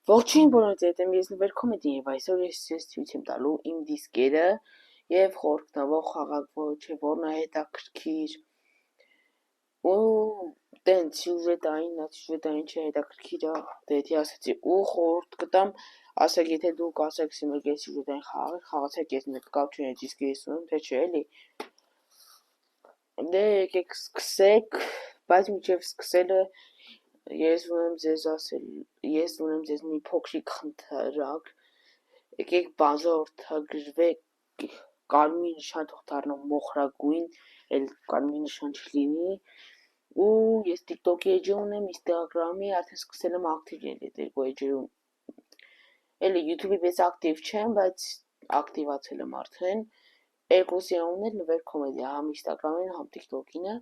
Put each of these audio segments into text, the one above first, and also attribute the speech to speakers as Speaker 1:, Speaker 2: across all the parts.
Speaker 1: Ողջույն բոլորիդ եմ, ես Նվեր Կոմեդի եւ այսօր ես ցույց եմ տալու իմ դիսկերը եւ խորհրդավոր խաղակ ոչ որն է հետաքրքիր ու տենց սյուժետային չէ հետաքրքիր է դեպի ասացի ու խորհուրդ կտամ ասեք եթե դուք ասեք սիմեք ես սյուժետային խաղացեք ես մեկ կապ չունի դիսկը ես ունեմ թե չէ էլի դե եկեք սկսեք բայց մինչեւ սկսելը Ես ունեմ ձեզ մի փոքրիկ խնդրակ, եկեք բաժանորդագրվեք կարմիր նշան թող դառնա մոխրագույն, էլ կարմիր նշան չլինի, ու ես TikTok-ի էջը ունեմ, Instagram-ի արդեն սկսել եմ ակտիվ լինել այդ երկու էջերում, էլի YouTube-ի պես ակտիվ չեմ, բայց ակտիվացել եմ արդեն, երկուսի անունն Նվեր Կոմեդիա, համ Instagram-ին, համ TikTok-ինը,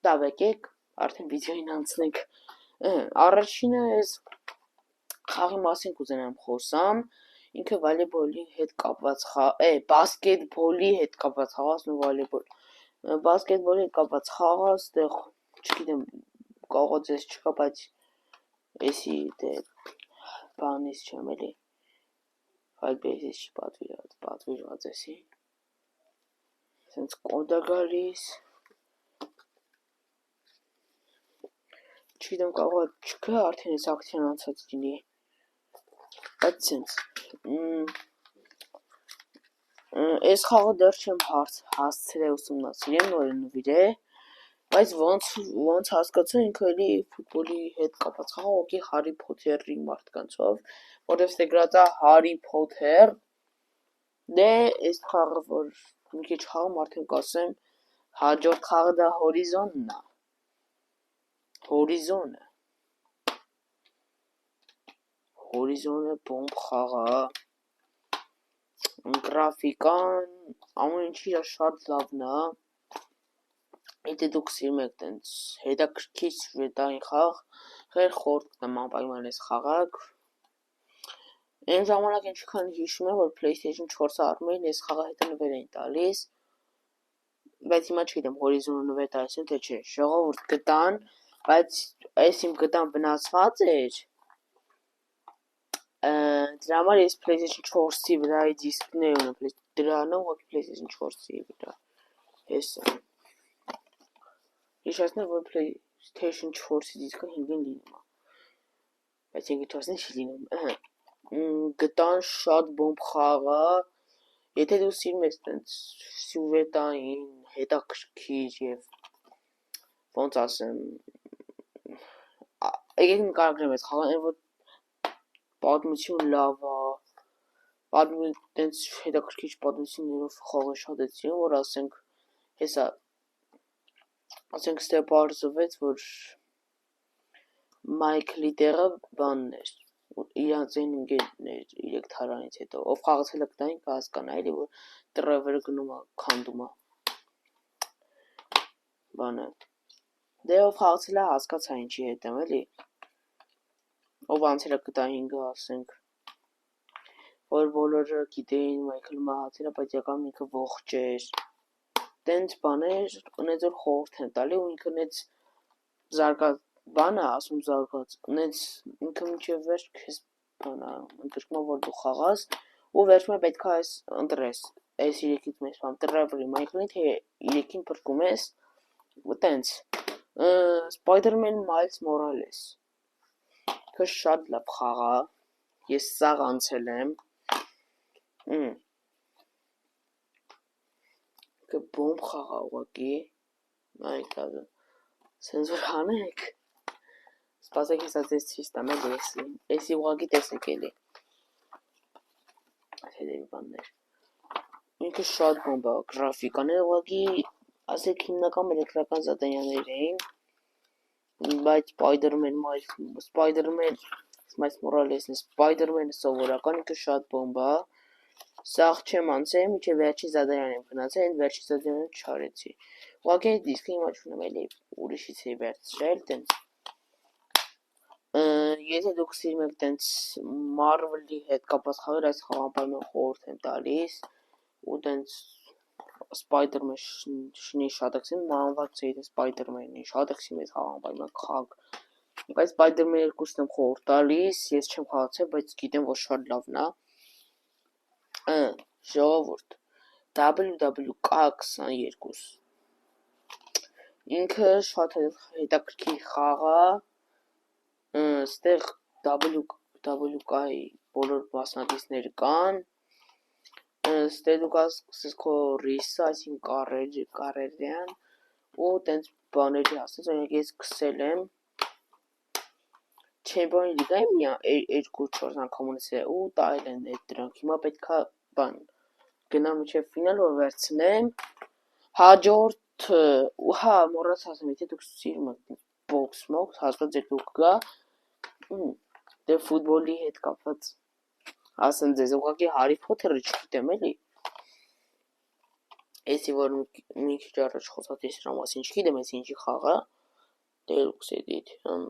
Speaker 1: լավ եկեք, արդեն վիդեոին անցնենք Առաջինը ես խաղի մասին կուզենամ խոսամ, ինքը վոլեյբոլի հետ կապված բասկետբոլի հետ կապված խաղաց ու վոլեյբոլ։ Բասկետբոլի հետ կապված խաղը, այդտեղ, չգիտեմ, կարող ձեզ չկա, բայց էսի դե բանից չեմ էլի։ Վայբերից չի պատվիրված էսի։ Սենց կոդ է գալիս։ Չգիտեմ կարող չկա արդեն այս ակցիան անցած լինի բայց սենց այս խաղը դեռ չեմ հասցրել ուսումնասիրել նորեն նվիրե բայց ոնց հասկացա ինքը էլի ֆուտբոլի հետ կապված խաղ ուղղակի Հարի Փոթերի մարդկանցով որովհետև դե գրած է Հարի Փոթեր դե այս խաղը որ մի քիչ խաղում արդեն կասեմ հաջորդ խաղը դա Հորիզոնն է Հորիզոնը բոմբ խաղ է գրաֆիկան ամեն ինչի շատ լավն է եթե դուք սիրում եք տենց հետաքրքիր սյուժետային խաղ խորհուրդ կտամ անպայման այս խաղակ այն ժամանակ ինչքան հիշում եմ որ PlayStation 4-ը առնում էին այս խաղը հետո նվեր էին տալիս բայց հիմա չգիտեմ Հորիզոնը նվեր տալիս են թե չէ ժողովուրդ գտան բայց այս իմ գտան վնասված էր դրա համար ես PlayStation 4-ի վրայի դիսկներ ունեմ դրանն ուղղակի PlayStation 4-ի վրա հեսա հիշեցնեմ որ PlayStation 4-ի դիսկը 5-ին լինում բայց 5-4-ին չի լինում գտան շատ բոմբ խաղ է եթե դու սիրում ես տենց սյուժետային հետաքրքիր եւ ոնց ասեմ եկեք նկարագրեմ այս խաղը այն որ պատմություն լավ է տենց հետաքրքիր պատմություններով խաղը շատ է սիրում որ ասենք հեսա ասենք ստե բարձվեց որ Մայքլի տեղը բանն էր իրանց այն ընկերներ 3 թարանից հետո ով խաղացել է գտային կհասկանա էլի որ տրևերը գնում է քանդում է բանը դե ով խաղացել է հասկացա ինչի հետ եմ էլի ով անցել է գտայինը ասենք որ բոլորը գիտեին Մայքլը մահացել է բայց եկամ ինքը ողջ էր տենց բաներ ունեց որ խորհուրդ եմ տալի ու ինքը նեց զարգա բանը ասում զարգաց նենց ինքը մինչև վերջ քեզ բանա ընդգրկում որ դու խաղաս ու վերջում պետք է այս ընտրես այս 3-ից մեծ բան Տրևերի Մայքլին թե 3-ին փրկում ես ու տենց Spider-Man Miles Morales Քո շատ լավ խաղ է ես սաղ անցել եմ Քո բոմբ խաղ է ուղղակի այդքանը սենց որ հանեք Սպասեք հեսա ձեզ ցույց տամ էսի ուղղակի տեսեք էլի հետևի բաններ ինքը շատ բոմբ է գրաֆիկաները ուղղակի ասեք հիմնական էլեկտրական զատայաններ էին բայց Spider-Man Miles Morales-ն Spider-Man-ը սովորական ինքը շատ բոմբ է սաղ չեմ անցել մինչև վերջի զադայան եմ գնացել այն վերջի զադայանը չարեցի ուղղակի այս դիսկը հիմա չունեմ էլի ուրիշից էի վերցրել տենց Եթե դուք սիրում եք տենց Marvel-ի հետ կապված խաղեր, այս խաղը անպայման խորհուրդ եմ տալիս ու տենց Spider-Man շնի շատ եք սիրում, մանավանդ եթե Spider-Man-ի շատ եք սիրում այս խաղը անպայման խաղ Բայց Spider-Man 2-ն եմ խորհուրդ տալիս, ես չեմ խաղացել, բայց գիտեմ, որ շատ լավն է։ Ժողովուրդ WWK22 ինքը շատ հետաքրքիր խաղ է, այստեղ WWK-ի բոլոր մասնակիցները կան, այստեղ դու կսկսես քո ռիսը, այսինքն կառերյան, ու տենց բաների ասես, օրինակ ես սկսել եմ Champions League-ի մի 2-4 անգամ ունեցել ու տայել են այդ դրանք, հիմա պետքա գնամ մինչև ֆինալ, որ վերցնեմ, հաջորդ հա մոռացա ասեմ, եթե դուք սիրում եք բոքս, հաստատ ձեր դուք գա, դե ֆուտբոլի հետ կապված ասեմ ձեզ, ուղղակի Հարի Փոթերը չգիտեմ էլի, էսի որ մի քիչ առաջ խոսած ես դրա մասին չգիտեմ, էս ինչի խաղ է, Deluxe Edition,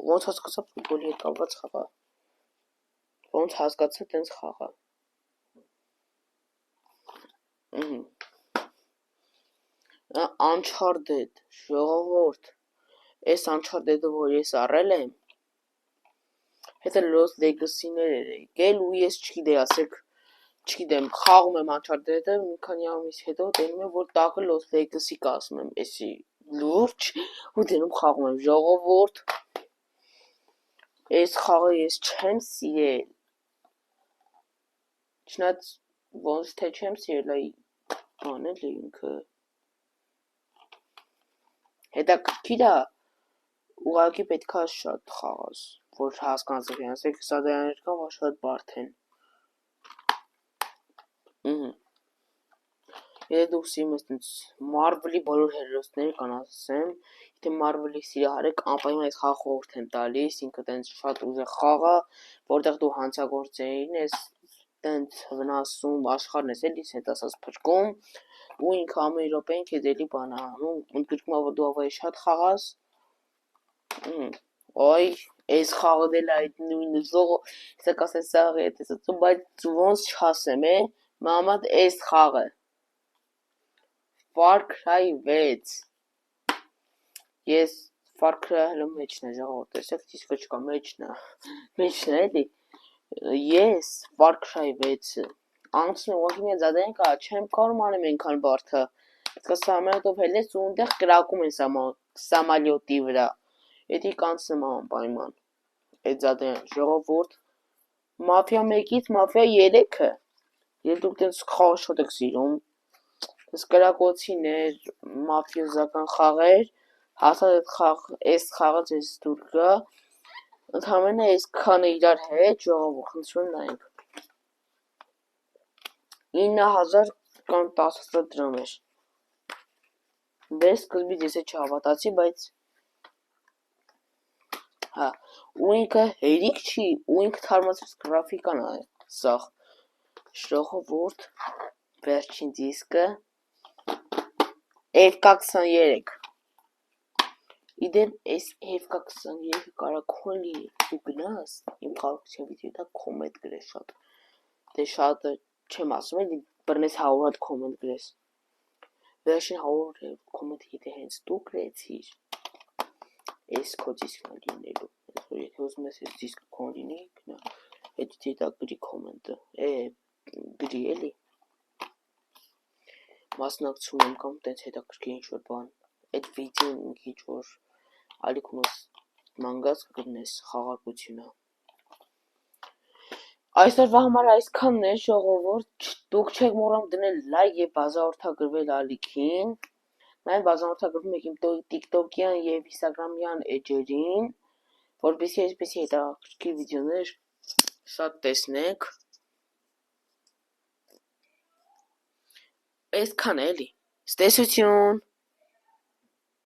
Speaker 1: ոնց հասկացա ֆուտբոլի հետ կապված խաղ է, ոնց հասկացա տենց խաղ է, Uncharted, ժողովուրդ, այս Uncharted-ը, որ ես առել եմ, հետը Lost Legacy-ներ էր եկել ու ես չգիտեմ, խաղում եմ Uncharted-ը, մի քանի ամիս հետո տենում եմ, որ տակը Lost Legacy կա, ասում եմ, էսի լուրջ, ու դնում խաղում եմ, ժողովուրդ, այս խաղը ես չեմ սիրել, չնայած ոնց թե չեմ սիրել, այ բան էլի ինքը, հետաքրքիր է, ուղղակի պետքա շատ խաղաս, որ հասկանաս իրենց, սա դրաներ կան, որ շատ բարդ են, եթե դուք սիրում ես տենց Marvel-ի բոլոր հերոսները կան ասեմ, եթե Marvel-ի սիրահարեք, անպայման այս խաղը խորհուրդ եմ տալիս, ինքը տենց շատ ուժեղ խաղ է, որտեղ դու հանցագործներին ես տենց վնասում, աշխարհն ես էլի հետ ասած փրկում, ու ինքը ամեն րոպեին քեզ էլի բան է անում, ընդգրկում է որ դու ավելի շատ խաղաս, այ այս խաղը դել է այդ նույնը զողը, հեսա կասեն սաղ է հետես ացում, բայց ոնց չասեմ մամատ այս խաղը, Far Cry 6, ես Far Cry հլը մեջն է ժողորդ, տեսեք դիսկը չկա մեջն է էլի, ես Far Cry 6-ը, անցնում ուղղակի մի զադեն կա, չեմ կարում անեմ ենքան բարդը, պետք է սամալյոտով հելես ու ընդեղ կրակում են սամալյոտի վրա, Էդի կանցնեմ անպայման, այդ զադեն ժողովուրդ, Մաֆիա 1-ից Մաֆիա 3-ը, ես դուք տենց խաղը շատ եք սիրում, տենց կրակոցիներ, մաֆիոզական խաղեր, հաստատ այս խաղը ձեզ դուր գա, ընդհանրապես այսքանը իրար հետ, ժողովուրդ, խնդրում նայենք, 9000 կամ 10000 դրամ էր, դե սկզբից ես չհավատացի, բայց հա, ու ինքը հերիք չի, ու ինքը թարմացած գրաֆիկան է, սաղ, ժողովուրդ, վերջին դիսկը, FK23, իդեպ այս FK23-ը կարա քոն լինի, դու գնաս, իմ խաղաղության վիդեոյի տակ կոմենտ գրես շատ, դե շատը չեմ ասում էլի, բռնես 100 հատ կոմենտ գրես, վերջին 100 կոմենտ եթե հենց դու գրեցիր, այս քո դիսկն է լինելու, եթե ուզում ես այս դիսկը քոն լինի, գնա, այդ դիտակ գրի կոմենտը, գրի էլի, մասնակցում եմ կամ տենց հետաքրքիր ինչ-որ բան, այդ վիդեոն մի քիչ որ ալիքունս մանգած կգտնես խաղարկությունը, այսօրվա համար այսքանն է ժողովուրդ, դուք չեք մոռանում դնել լայք և բաժանորդագրվել ալիքին, նաև բաժանորդագրվում եք իմ տիկտոկյան և ինստագրամյան էջերին, որպեսզի այսպեսի հետաքրքիր վիդեոներ շատ տեսնեք, այսքան է էլի, ստեսություն